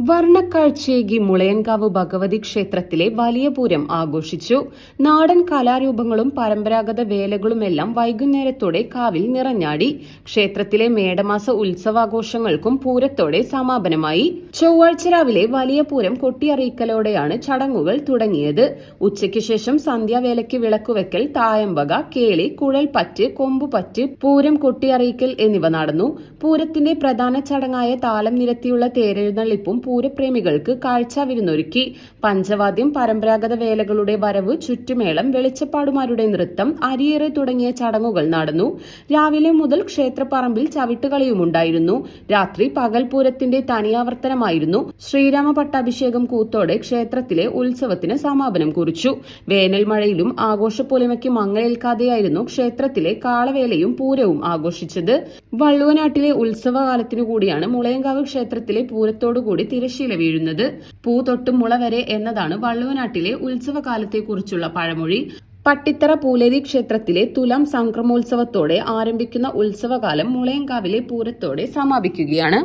വർണ്ണക്കാഴ്ചയേകി മുളയൻകാവ് ഭഗവതി ക്ഷേത്രത്തിലെ വലിയ പൂരം ആഘോഷിച്ചു. നാടൻ കലാരൂപങ്ങളും പരമ്പരാഗത വേലകളുമെല്ലാം വൈകുന്നേരത്തോടെ കാവിൽ നിറഞ്ഞാടി. ക്ഷേത്രത്തിലെ മേടമാസ ഉത്സവാഘോഷങ്ങൾക്കും പൂരത്തോടെ സമാപനമായി. ചൊവ്വാഴ്ച രാവിലെ വലിയ പൂരം കൊട്ടിയറിയിക്കലോടെയാണ് ചടങ്ങുകൾ തുടങ്ങിയത്. ഉച്ചയ്ക്ക് ശേഷം സന്ധ്യാവേലയ്ക്ക് വിളക്കുവെക്കൽ, തായമ്പക, കേളി, കുഴൽപ്പറ്റ്, കൊമ്പുപറ്റ്, പൂരം കൊട്ടിയറിയിക്കൽ എന്നിവ നടന്നു. പൂരത്തിന്റെ പ്രധാന ചടങ്ങായ താലം നിരത്തിയുള്ള തേരെഴുന്നള്ളിപ്പും പൂരപ്രേമികൾക്ക് കാഴ്ചാവിരുന്നൊരുക്കി. പഞ്ചവാദ്യം, പരമ്പരാഗത വേലകളുടെ വരവ്, ചുറ്റുമേളം, വെളിച്ചപ്പാടുമാരുടെ നൃത്തം, അരിയേറ് തുടങ്ങിയ ചടങ്ങുകൾ നടന്നു. രാവിലെ മുതൽ ക്ഷേത്രപ്പറമ്പിൽ ചവിട്ടുകളിയുമുണ്ടായിരുന്നു. രാത്രി പകൽപൂരത്തിന്റെ തനിയാവർത്തനമായിരുന്നു. ശ്രീരാമ പട്ടാഭിഷേകം കൂത്തോടെ ക്ഷേത്രത്തിലെ ഉത്സവത്തിന് സമാപനം കുറിച്ചു. വേനൽ മഴയിലും ആഘോഷപ്പൊലിമയ്ക്ക് മങ്ങലേൽക്കാതെയായിരുന്നു ക്ഷേത്രത്തിലെ കാളവേലയും പൂരവും ആഘോഷിച്ചത്. വള്ളുവനാട്ടിലെ ഉത്സവകാലത്തിനു കൂടിയാണ് മുളയൻകാവ് ക്ഷേത്രത്തിലെ പൂരത്തോടുകൂടി തിരശ്ശീല വീഴുന്നത്. പൂ തൊട്ട് മുള വരെ എന്നതാണ് വള്ളുവനാട്ടിലെ ഉത്സവകാലത്തെക്കുറിച്ചുള്ള പഴമൊഴി. പട്ടിത്തറ പൂലേരി ക്ഷേത്രത്തിലെ തുലാം സംക്രമോത്സവത്തോടെ ആരംഭിക്കുന്ന ഉത്സവകാലം മുളയൻകാവിലെ പൂരത്തോടെ സമാപിക്കുകയാണ്.